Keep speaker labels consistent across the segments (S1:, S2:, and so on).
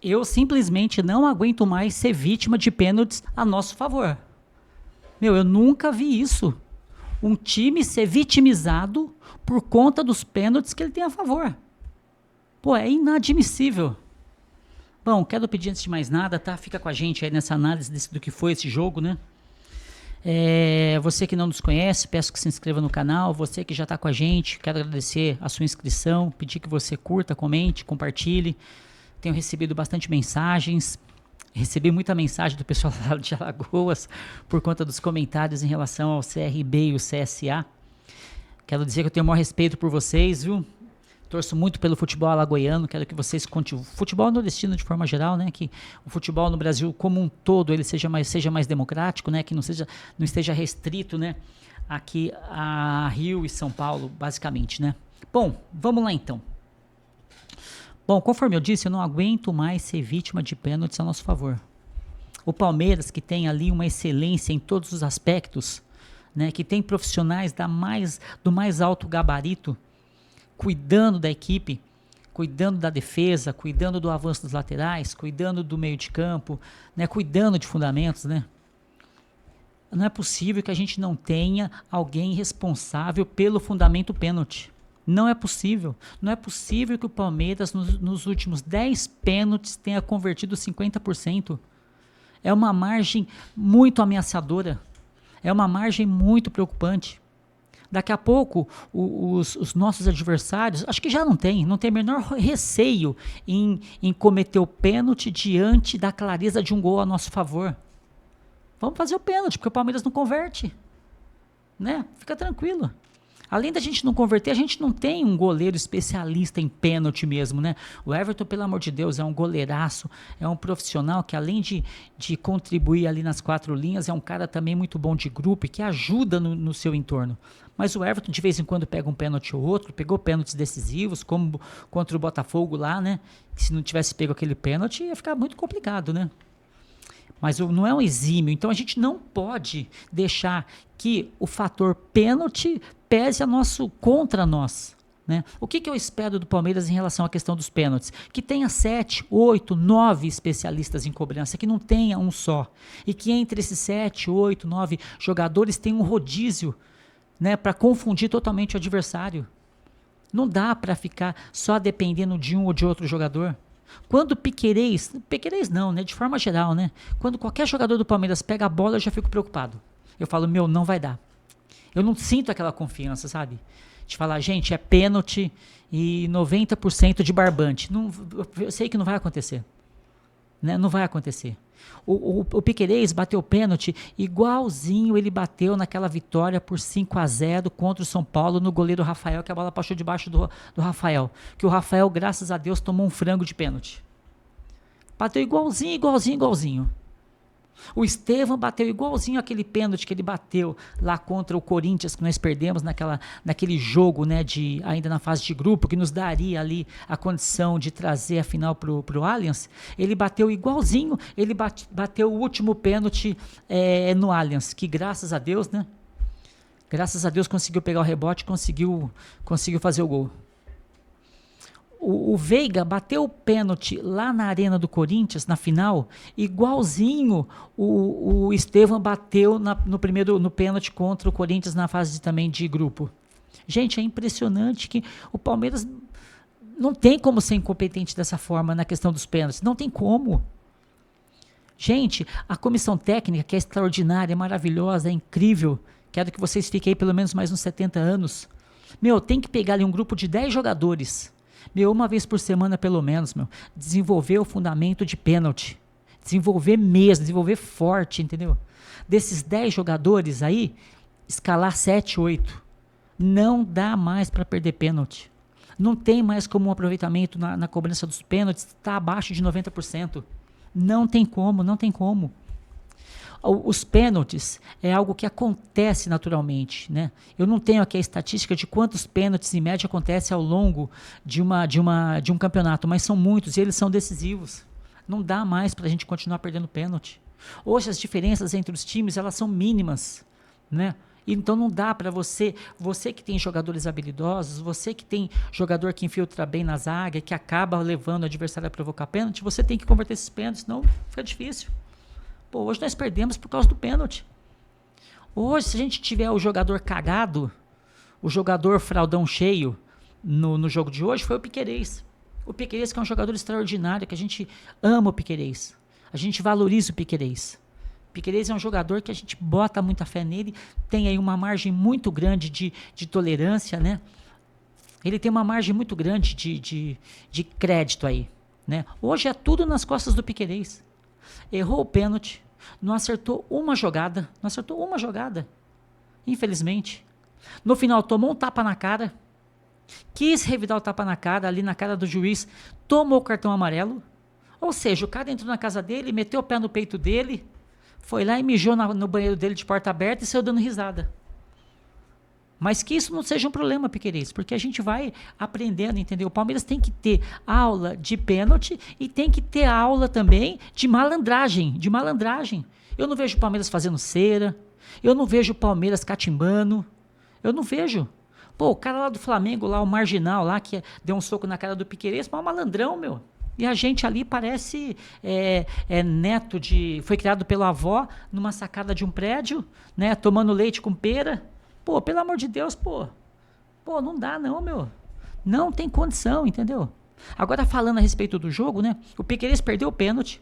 S1: Eu simplesmente não aguento mais ser vítima de pênaltis a nosso favor. Eu nunca vi isso. Um time ser vitimizado por conta dos pênaltis que ele tem a favor. Pô, é inadmissível. Bom, quero pedir antes de mais nada, tá? Fica com a gente aí nessa análise do que foi esse jogo, né? Você que não nos conhece, peço que se inscreva no canal. Você que já está com a gente, quero agradecer a sua inscrição, pedir que você curta, comente, compartilhe. Tenho recebido bastante mensagens, recebi muita mensagem do pessoal lá de Alagoas por conta dos comentários em relação ao CRB e o CSA. Quero dizer que eu tenho o maior respeito por vocês, viu? Torço muito pelo futebol alagoano, quero que vocês continuem. Futebol nordestino de forma geral, né? Que o futebol no Brasil como um todo ele seja mais democrático, né? Que não esteja restrito, né? Aqui a Rio e São Paulo, basicamente, né? Bom, vamos lá então. Bom, conforme eu disse, eu não aguento mais ser vítima de pênaltis a nosso favor. O Palmeiras, que tem ali uma excelência em todos os aspectos, né? Que tem profissionais do mais alto gabarito, cuidando da equipe, cuidando da defesa, cuidando do avanço dos laterais, cuidando do meio de campo, né, cuidando de fundamentos, né? Não é possível que a gente não tenha alguém responsável pelo fundamento pênalti. Não é possível. Não é possível que o Palmeiras, nos últimos 10 pênaltis, tenha convertido 50%. É uma margem muito ameaçadora. É uma margem muito preocupante. Daqui a pouco, os nossos adversários, acho que já não tem o menor receio em cometer o pênalti diante da clareza de um gol a nosso favor. Vamos fazer o pênalti, porque o Palmeiras não converte, né? Fica tranquilo. Além da gente não converter, a gente não tem um goleiro especialista em pênalti mesmo, né? O Everton, pelo amor de Deus, é um goleiraço, é um profissional que além de contribuir ali nas 4 linhas, é um cara também muito bom de grupo e que ajuda no seu entorno. Mas o Everton de vez em quando pega um pênalti ou outro, pegou pênaltis decisivos, como contra o Botafogo lá, né? Se não tivesse pego aquele pênalti, ia ficar muito complicado, né? Mas não é um exímio, então a gente não pode deixar que o fator pênalti pese contra nós. Né? O que eu espero do Palmeiras em relação à questão dos pênaltis? Que tenha 7, 8, 9 especialistas em cobrança, que não tenha um só. E que entre esses 7, 8, 9 jogadores tenha um rodízio, né, para confundir totalmente o adversário. Não dá para ficar só dependendo de um ou de outro jogador. Quando Piquerez não, né, de forma geral, né, quando qualquer jogador do Palmeiras pega a bola, eu já fico preocupado. Eu falo, não vai dar. Eu não sinto aquela confiança, sabe? De falar, gente, é pênalti e 90% de barbante. Não, eu sei que não vai acontecer. Né? Não vai acontecer. O Piquerez bateu o pênalti igualzinho ele bateu naquela vitória por 5-0 contra o São Paulo no goleiro Rafael, que a bola passou debaixo do Rafael. Que o Rafael, graças a Deus, tomou um frango de pênalti. Bateu igualzinho. O Estevão bateu igualzinho aquele pênalti que ele bateu lá contra o Corinthians, que nós perdemos naquele jogo, né, ainda na fase de grupo, que nos daria ali a condição de trazer a final pro Allianz. Ele bateu igualzinho, ele bateu o último pênalti no Allianz, que graças a Deus, né, conseguiu pegar o rebote, conseguiu fazer o gol. O Veiga bateu o pênalti lá na arena do Corinthians, na final, igualzinho o Estevão bateu no pênalti contra o Corinthians na fase também de grupo. Gente, é impressionante que o Palmeiras não tem como ser incompetente dessa forma na questão dos pênaltis. Não tem como. Gente, a comissão técnica, que é extraordinária, é maravilhosa, é incrível. Quero que vocês fiquem aí pelo menos mais uns 70 anos. Tem que pegar ali um grupo de 10 jogadores. Uma vez por semana pelo menos, desenvolver o fundamento de pênalti, desenvolver forte, entendeu? Desses 10 jogadores aí, escalar 7, 8, não dá mais para perder pênalti, não tem mais como um aproveitamento na cobrança dos pênaltis estar abaixo de 90%, não tem como. Os pênaltis é algo que acontece naturalmente, né? Eu não tenho aqui a estatística de quantos pênaltis em média acontece ao longo de um campeonato, mas são muitos e eles são decisivos. Não dá mais para a gente continuar perdendo pênalti. Hoje as diferenças entre os times elas são mínimas, né? Então não dá para você que tem jogadores habilidosos, você que tem jogador que infiltra bem na zaga, que acaba levando o adversário a provocar pênalti, você tem que converter esses pênaltis, senão fica difícil. Pô, hoje nós perdemos por causa do pênalti. Hoje, se a gente tiver o jogador cagado, o jogador fraldão cheio no jogo de hoje, foi o Piquerez. O Piquerez que é um jogador extraordinário, que a gente ama o Piquerez. A gente valoriza o Piquerez. O Piquerez é um jogador que a gente bota muita fé nele, tem aí uma margem muito grande de tolerância, né? Ele tem uma margem muito grande de crédito aí, né? Hoje é tudo nas costas do Piquerez. Errou o pênalti, não acertou uma jogada, infelizmente. No final tomou um tapa na cara, quis revidar o tapa na cara, ali na cara do juiz, tomou o cartão amarelo. Ou seja, o cara entrou na casa dele, meteu o pé no peito dele, foi lá e mijou no banheiro dele de porta aberta e saiu dando risada. Mas que isso não seja um problema, Piquerez, porque a gente vai aprendendo, entendeu? O Palmeiras tem que ter aula de pênalti e tem que ter aula também de malandragem, Eu não vejo o Palmeiras fazendo cera, eu não vejo o Palmeiras catimbando, eu não vejo. Pô, o cara lá do Flamengo, lá o marginal lá, que deu um soco na cara do Piquerez, mas é um malandrão, meu. E a gente ali parece neto foi criado pela avó numa sacada de um prédio, né, tomando leite com pera. Pô, pelo amor de Deus, pô, não dá não, meu. Não tem condição, entendeu? Agora falando a respeito do jogo, né, o Piquerez perdeu o pênalti.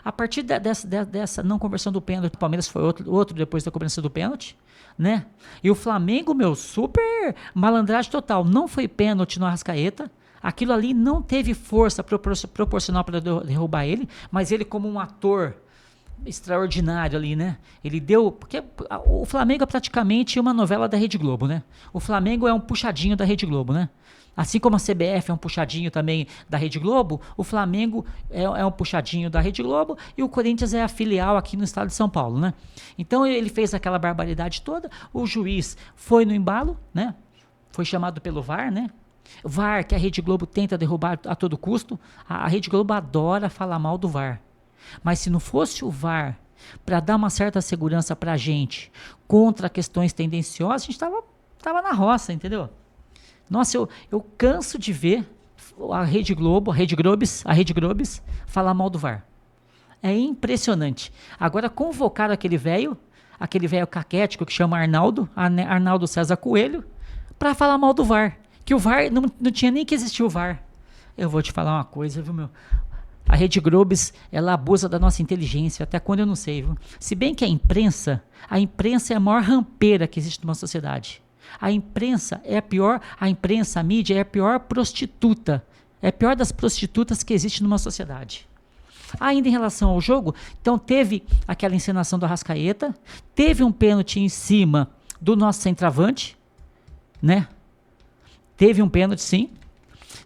S1: A partir dessa não conversão do pênalti, o Palmeiras foi outro depois da cobrança do pênalti, né? E o Flamengo, meu, super malandragem total. Não foi pênalti no Arrascaeta. Aquilo ali não teve força proporcional para derrubar ele, mas ele como um ator extraordinário ali, né? Ele deu... Porque o Flamengo é praticamente uma novela da Rede Globo, né? O Flamengo é um puxadinho da Rede Globo, né? Assim como a CBF é um puxadinho também da Rede Globo, o Flamengo é um puxadinho da Rede Globo e o Corinthians é a filial aqui no estado de São Paulo, né? Então ele fez aquela barbaridade toda, o juiz foi no embalo, né? Foi chamado pelo VAR, né? VAR que a Rede Globo tenta derrubar a todo custo, a Rede Globo adora falar mal do VAR. Mas se não fosse o VAR para dar uma certa segurança pra gente contra questões tendenciosas, a gente tava na roça, entendeu? Nossa, eu canso de ver a Rede Globes falar mal do VAR. É impressionante. Agora convocaram aquele velho caquético que chama Arnaldo César Coelho, para falar mal do VAR. Que o VAR, não tinha nem que existir o VAR. Eu vou te falar uma coisa, viu, meu? A Rede Globes, ela abusa da nossa inteligência, até quando eu não sei, viu? Se bem que a imprensa é a maior rampeira que existe numa sociedade. A imprensa, a mídia é a pior prostituta. É a pior das prostitutas que existe numa sociedade. Ainda em relação ao jogo, então teve aquela encenação do Arrascaeta, teve um pênalti em cima do nosso centroavante, Teve um pênalti, sim.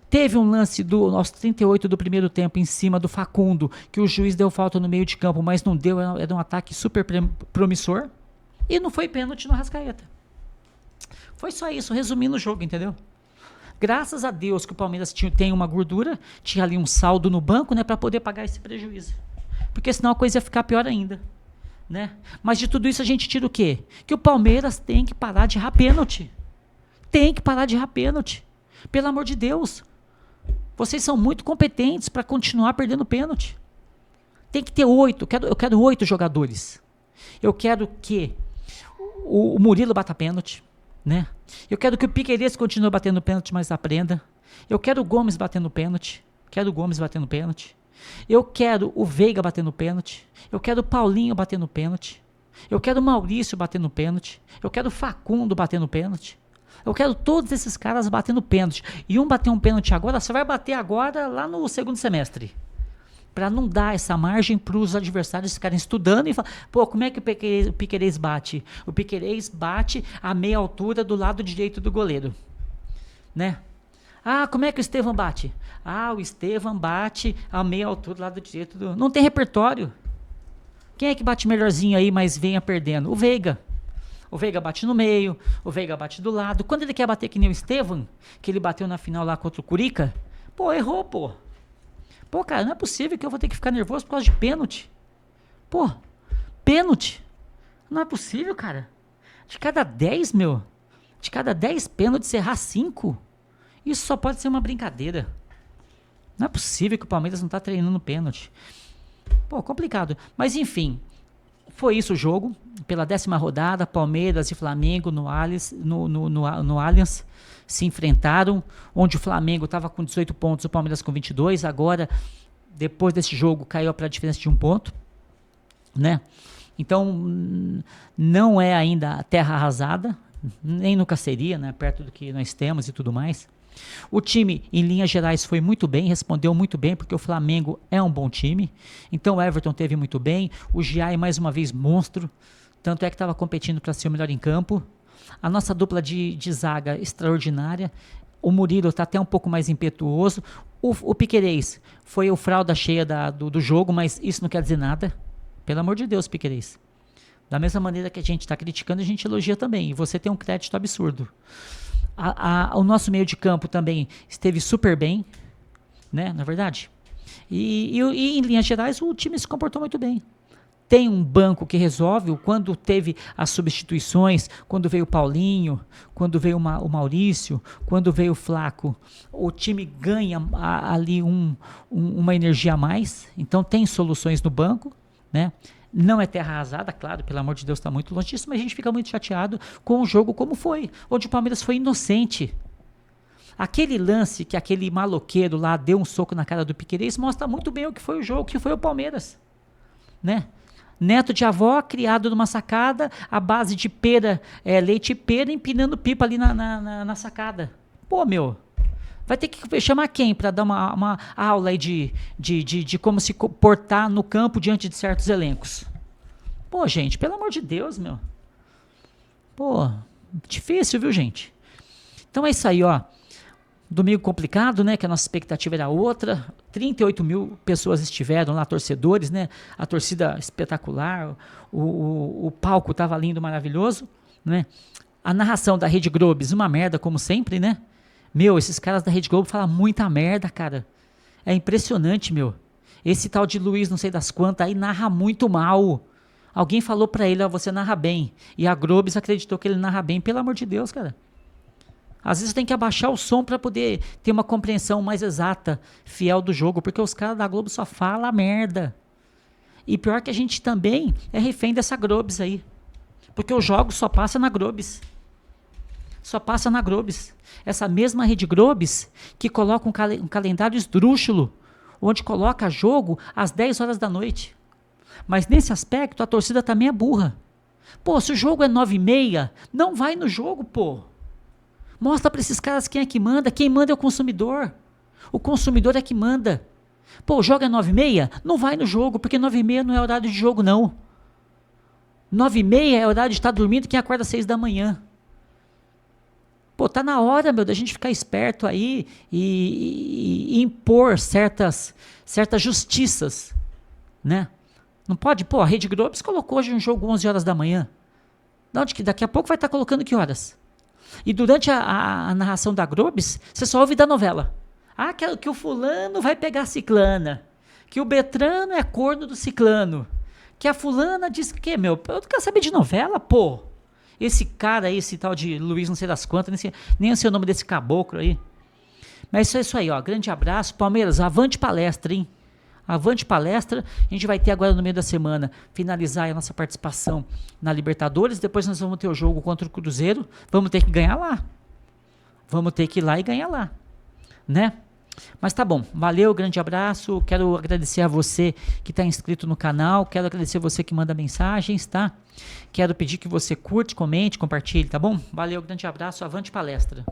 S1: Teve um lance aos 38 do primeiro tempo em cima do Facundo, que o juiz deu falta no meio de campo, mas não deu, era um ataque super promissor. E não foi pênalti no Arrascaeta. Foi só isso, resumindo o jogo, entendeu? Graças a Deus que o Palmeiras tem uma gordura, tinha ali um saldo no banco, para poder pagar esse prejuízo. Porque senão a coisa ia ficar pior ainda, Mas de tudo isso a gente tira o quê? Que o Palmeiras tem que parar de errar pênalti. Tem que parar de errar pênalti. Pelo amor de Deus. Vocês são muito competentes para continuar perdendo pênalti. Tem que ter 8. Eu quero 8 jogadores. Eu quero que o Murilo bata pênalti. Eu quero que o Piquerez continue batendo pênalti, mas aprenda. Eu quero o Gomes batendo pênalti. Eu quero o Veiga batendo pênalti. Eu quero o Paulinho batendo pênalti. Eu quero o Maurício batendo pênalti. Eu quero o Facundo batendo pênalti. Eu quero todos esses caras batendo pênalti. E um bater um pênalti agora, você vai bater agora lá no segundo semestre. Para não dar essa margem para os adversários ficarem estudando e falar, como é que o Piquerez bate? O Piquerez bate a meia altura do lado direito do goleiro. Como é que o Estevão bate? O Estevão bate a meia altura do lado direito do... Não tem repertório. Quem é que bate melhorzinho aí, mas venha perdendo? O Veiga. O Veiga bate no meio, o Veiga bate do lado. Quando ele quer bater que nem o Estevão, que ele bateu na final lá contra o Curica, errou, cara, não é possível que eu vou ter que ficar nervoso por causa de pênalti. Pênalti. Não é possível, cara. De cada 10, meu, de cada 10 pênaltis, errar 5, isso só pode ser uma brincadeira. Não é possível que o Palmeiras não está treinando pênalti. Pô, complicado. Mas enfim, foi isso o jogo. Pela 10ª rodada, Palmeiras e Flamengo no Allianz se enfrentaram, onde o Flamengo estava com 18 pontos, o Palmeiras com 22. Agora, depois desse jogo, caiu para a diferença de 1 ponto, né? Então, não é ainda terra arrasada, nem nunca seria, né? Perto do que nós temos e tudo mais. O time, em linhas gerais, foi muito bem, respondeu muito bem, porque o Flamengo é um bom time. Então o Everton teve muito bem, o Giai mais uma vez monstro, tanto é que estava competindo para ser o melhor em campo. A nossa dupla de zaga extraordinária, o Murilo está até um pouco mais impetuoso. O Piquerez foi o fralda cheia do jogo, mas isso não quer dizer nada. Pelo amor de Deus, Piquerez. Da mesma maneira que a gente está criticando, a gente elogia também, e você tem um crédito absurdo. O nosso meio de campo também esteve super bem, né, na verdade. E em linhas gerais o time se comportou muito bem. Tem um banco que resolve. Quando teve as substituições, quando veio o Paulinho, quando veio o Maurício, quando veio o Flaco, o time ganha ali uma energia a mais. Então tem soluções no banco, né? Não é terra arrasada, claro, pelo amor de Deus, está muito longe disso, mas a gente fica muito chateado com o jogo como foi, onde o Palmeiras foi inocente. Aquele lance que aquele maloqueiro lá deu um soco na cara do Piquerez mostra muito bem o que foi o jogo, que foi o Palmeiras, né? Neto de avó, criado numa sacada, à base de pera, leite e pera, empinando pipa ali na sacada. Pô, meu, vai ter que chamar quem para dar uma aula aí de como se portar no campo diante de certos elencos? Pô, gente, pelo amor de Deus, meu. Pô, difícil, viu, gente? Então é isso aí, ó. Domingo complicado, né? Que a nossa expectativa era outra. 38 mil pessoas estiveram lá, torcedores, né? A torcida espetacular. O palco tava lindo, maravilhoso, né? A narração da Rede Globes, uma merda, como sempre, né? Meu, esses caras da Rede Globo falam muita merda, cara. É impressionante, meu. Esse tal de Luiz não sei das quantas aí narra muito mal. Alguém falou pra ele, ó, você narra bem. E a Globes acreditou que ele narra bem. Pelo amor de Deus, cara. Às vezes tem que abaixar o som para poder ter uma compreensão mais exata, fiel do jogo, porque os caras da Globo só falam merda. E pior que a gente também é refém dessa Globes aí. Porque o jogo só passa na Globes. Só passa na Globes. Essa mesma Rede Globes que coloca um calendário esdrúxulo, onde coloca jogo às 10 horas da noite. Mas nesse aspecto a torcida também é burra. Pô, se o jogo é 9h30, não vai no jogo, pô. Mostra para esses caras quem é que manda. Quem manda é o consumidor. O consumidor é que manda. Pô, o jogo é 9h30? Não vai no jogo, porque 9h30 não é horário de jogo, não. 9h30 é horário de estar dormindo quem acorda às 6 da manhã. Pô, tá na hora, meu, da gente ficar esperto aí e impor certas justiças, né? Não pode, pô, a Rede Globes colocou hoje um jogo 11 horas da manhã. Daqui a pouco vai estar colocando que horas? E durante a narração da Globes, você só ouve da novela. Ah, que o fulano vai pegar a ciclana. Que o Betrano é corno do ciclano. Que a fulana diz que, meu, eu não quero saber de novela, pô. Esse cara aí, esse tal de Luiz não sei das quantas, nem sei o nome desse caboclo aí. Mas é isso aí, ó. Grande abraço. Palmeiras, avante palestra, hein? Avante palestra. A gente vai ter agora no meio da semana, finalizar a nossa participação na Libertadores. Depois nós vamos ter o jogo contra o Cruzeiro. Vamos ter que ganhar lá. Vamos ter que ir lá e ganhar lá, né? Mas tá bom, valeu, grande abraço. Quero agradecer a você que está inscrito no canal. Quero agradecer a você que manda mensagens, tá? Quero pedir que você curte, comente, compartilhe, tá bom? Valeu, grande abraço, avante palestra.